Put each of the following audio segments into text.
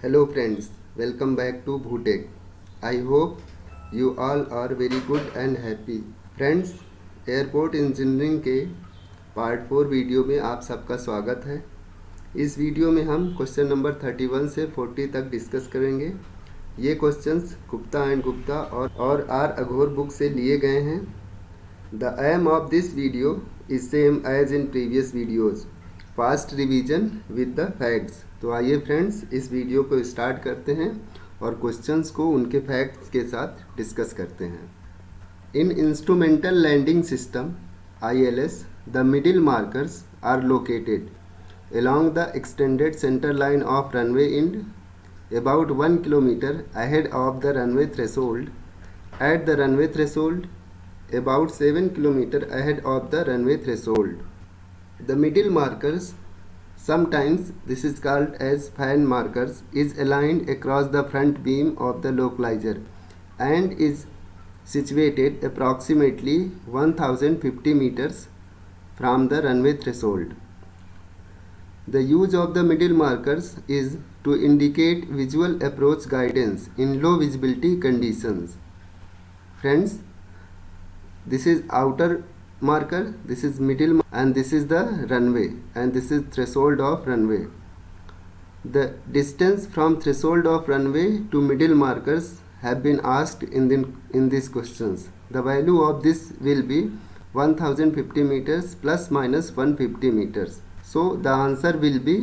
Hello friends, welcome back to Bhutek. I hope you all are very good and happy. Friends, airport engineering के part 4 video में आप सबका स्वागत है। इस वीडियो में हम क्वेश्चन नंबर 31 से 40 तक डिस्कस करेंगे। ये क्वेश्चंस गुप्ता एंड गुप्ता और आर अघोर बुक से लिए गए हैं। The aim of this video is same as in previous videos, fast revision with the facts. तो आइए फ्रेंड्स, इस वीडियो को स्टार्ट करते हैं और क्वेश्चंस को उनके फैक्ट्स के साथ डिस्कस करते हैं। In instrumental landing system ILS, the middle markers are located along the extended center line of runway in about 1 kilometer ahead of the runway threshold. At the runway threshold, about 7 kilometer ahead of the runway threshold. The middle markers, sometimes this is called as fan markers, is aligned across the front beam of the localizer and is situated approximately 1050 meters from the runway threshold. The use of the middle markers is to indicate visual approach guidance in low visibility conditions. Friends, this is outer marker, this is middle, and this is the runway, and this is threshold of runway. The distance from threshold of runway to middle markers have been asked in these questions. The value of this will be 1050 meters plus minus 150 meters. So the answer will be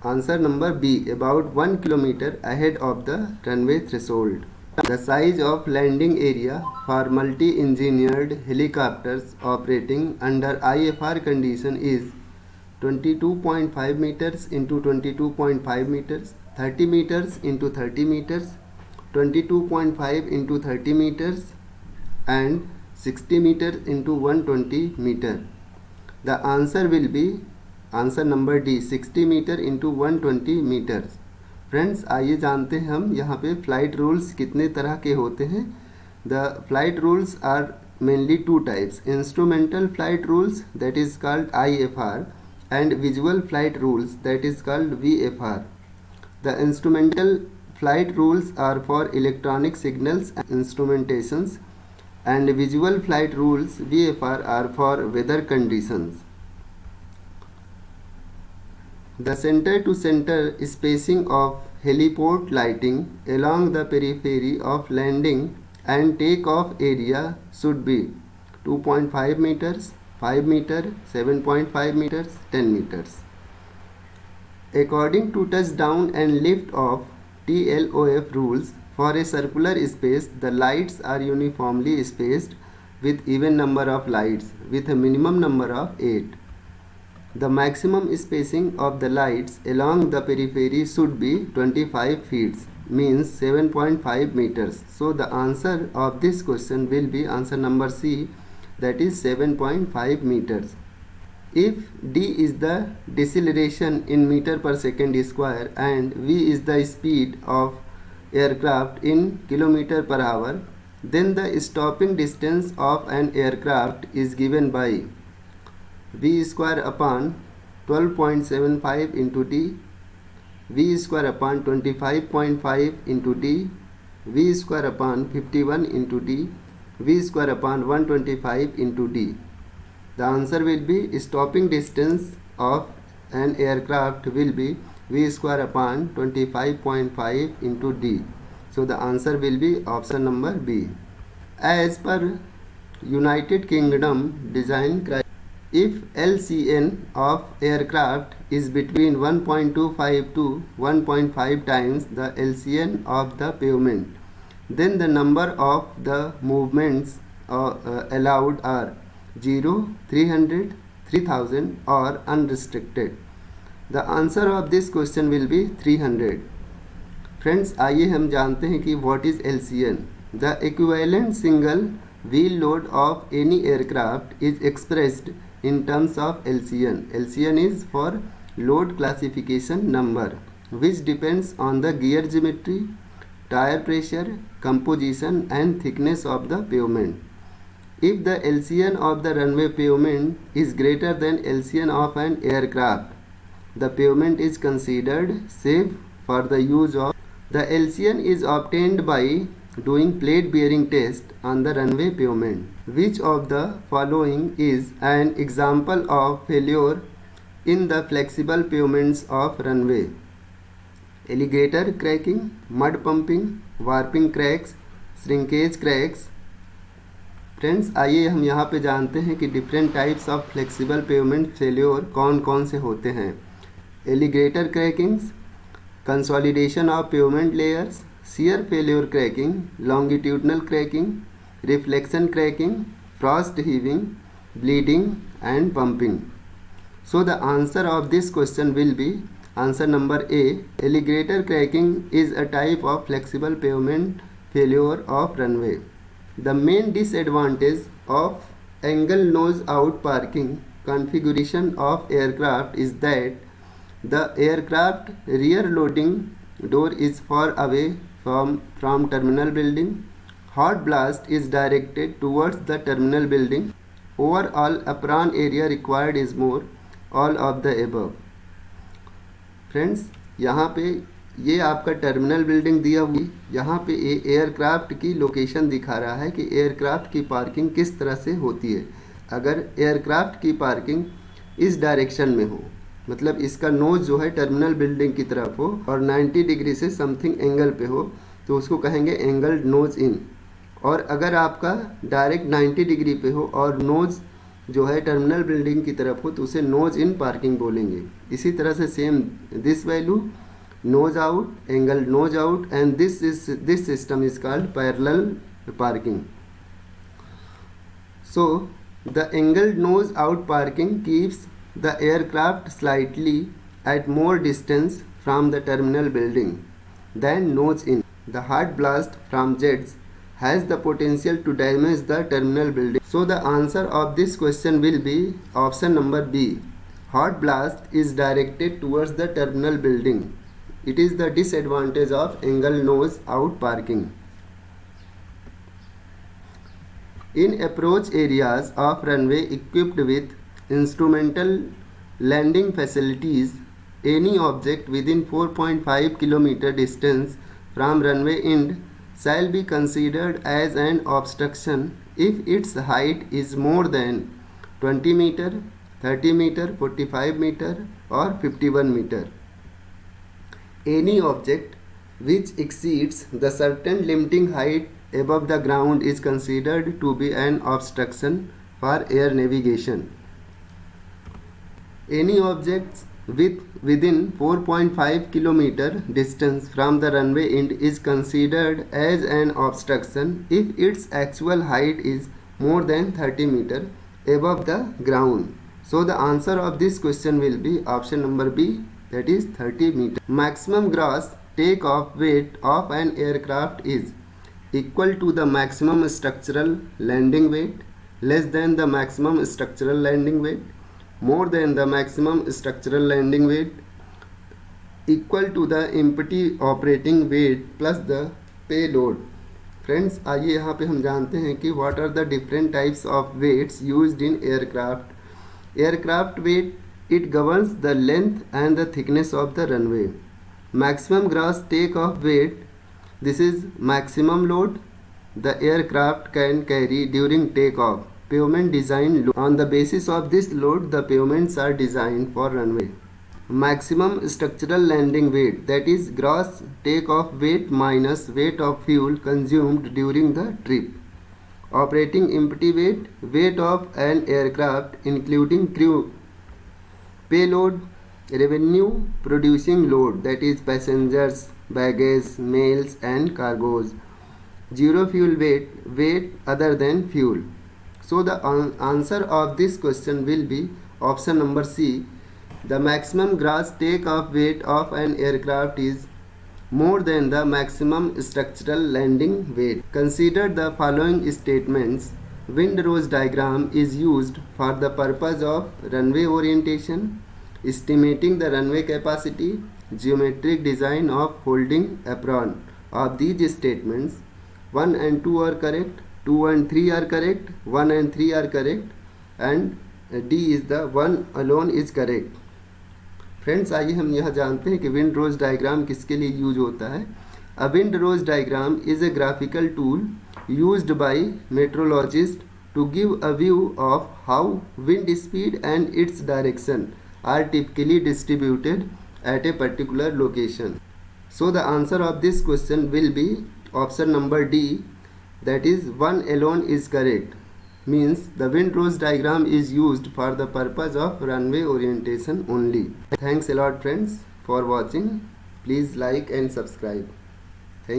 answer number B, about 1 kilometer ahead of the runway threshold. The size of landing area for multi-engineered helicopters operating under IFR condition is 22.5 meters into 22.5 meters, 30 meters into 30 meters, 22.5 into 30 meters, and 60 meters into 120 meter. The answer will be answer number D, 60 meter into 120 meters. Friends, आइए जानते हैं हम यहाँ पे flight rules कितने तरह के होते हैं। The flight rules are mainly two types, instrumental flight rules that is called IFR and visual flight rules that is called VFR. The instrumental flight rules are for electronic signals and instrumentations and visual flight rules VFR are for weather conditions. The center to center spacing of heliport lighting along the periphery of landing and takeoff area should be 2.5 meters, 5 meter, 7.5 meters, 10 meters. According to touchdown and lift off TLOF rules, for a circular space, the lights are uniformly spaced with even number of lights with a minimum number of 8. The maximum spacing of the lights along the periphery should be 25 feet, means 7.5 meters. So the answer of this question will be answer number C, that is 7.5 meters. If D is the deceleration in meter per second square and V is the speed of aircraft in kilometer per hour, then the stopping distance of an aircraft is given by V square upon 12.75 into D, V square upon 25.5 into D, V square upon 51 into D, V square upon 125 into D. The answer will be stopping distance of an aircraft will be V square upon 25.5 into D. So the answer will be option number B. As per United Kingdom design criteria, if LCN of aircraft is between 1.25 to 1.5 times the LCN of the pavement, then the number of the movements allowed are 0, 300, 3000 or unrestricted. The answer of this question will be 300. Friends, आइए हम जानते हैं कि what is LCN. The equivalent single wheel load of any aircraft is expressed in terms of LCN. LCN is for load classification number, which depends on the gear geometry, tire pressure, composition and thickness of the pavement. If the LCN of the runway pavement is greater than LCN of an aircraft, the pavement is considered safe for the use of. The LCN is obtained by doing plate bearing test on the runway pavement. Which of the following is an example of failure in the flexible pavements of runway? Alligator cracking, mud pumping, warping cracks, shrinkage cracks. Friends, आइए हम यहाँ पे जानते हैं कि different types of flexible pavement failure कौन कौन से होते हैं. Alligator crackings, consolidation of pavement layers, shear failure cracking, longitudinal cracking, reflection cracking, frost heaving, bleeding and pumping. So the answer of this question will be answer number A. Alligator cracking is a type of flexible pavement failure of runway. The main disadvantage of angle nose out parking configuration of aircraft is that the aircraft rear loading door is far away from terminal building. Hot blast is directed towards the terminal building. Overall apron area required is more. All of the above. Friends, यहाँ पे ये आपका terminal building दिया हुई, यहाँ पे aircraft की location दिखा रहा है कि एयरक्राफ्ट की पार्किंग किस तरह से होती है. अगर एयरक्राफ्ट की पार्किंग इस डायरेक्शन में हो, मतलब इसका नोज जो है टर्मिनल बिल्डिंग की तरफ हो और 90 डिग्री से समथिंग एंगल पे हो, तो उसको कहेंगे एंगल्ड नोज इन. और अगर आपका डायरेक्ट 90 डिग्री पे हो और नोज जो है टर्मिनल बिल्डिंग की तरफ हो, तो उसे नोज इन पार्किंग बोलेंगे. इसी तरह से same this value nose out, angled nose out, and this system is called parallel parking. So the angled nose out parking keeps the aircraft slightly at more distance from the terminal building than nose in. The hot blast from jets has the potential to damage the terminal building. So the answer of this question will be option number B. Hot blast is directed towards the terminal building. It is the disadvantage of angle nose out parking. In approach areas of runway equipped with instrumental landing facilities, any object within 4.5 km distance from runway end shall be considered as an obstruction if its height is more than 20 meter, 30 meter, 45 meter or 51 meter. Any object which exceeds the certain limiting height above the ground is considered to be an obstruction for air navigation. Any object within 4.5 km distance from the runway end is considered as an obstruction if its actual height is more than 30 meter above the ground. So the answer of this question will be option number B, that is 30 meter. Maximum gross take-off weight of an aircraft is equal to the maximum structural landing weight, less than the maximum structural landing weight, more than the maximum structural landing weight, equal to the empty operating weight plus the payload. Friends, आइए यहाँ पे हम जानते हैं कि what are the different types of weights used in aircraft. Aircraft weight, it governs the length and the thickness of the runway. Maximum gross take-off weight, this is maximum load the aircraft can carry during take-off. Pavement design load. On the basis of this load, the pavements are designed for runway. Maximum structural landing weight, that is gross take-off weight minus weight of fuel consumed during the trip. Operating empty weight, weight of an aircraft including crew. Payload, revenue producing load, that is passengers, baggage, mails and cargoes. Zero fuel weight, weight other than fuel. So the answer of this question will be option number C. The maximum gross take-off weight of an aircraft is more than the maximum structural landing weight. Consider the following statements. Windrose diagram is used for the purpose of runway orientation, estimating the runway capacity, geometric design of holding apron. Of these statements, 1 and 2 are correct, 2 and 3 are correct, 1 and 3 are correct, and D is the one alone is correct. Friends आइए हम यह जानते हैं कि wind rose diagram किसके लिए use होता है। A wind rose diagram is a graphical tool used by meteorologist to give a view of how wind speed and its direction are typically distributed at a particular location. So the answer of this question will be option number D, that is 1 alone is correct. Means the wind rose diagram is used for the purpose of runway orientation only. Thanks a lot friends for watching. Please like and subscribe.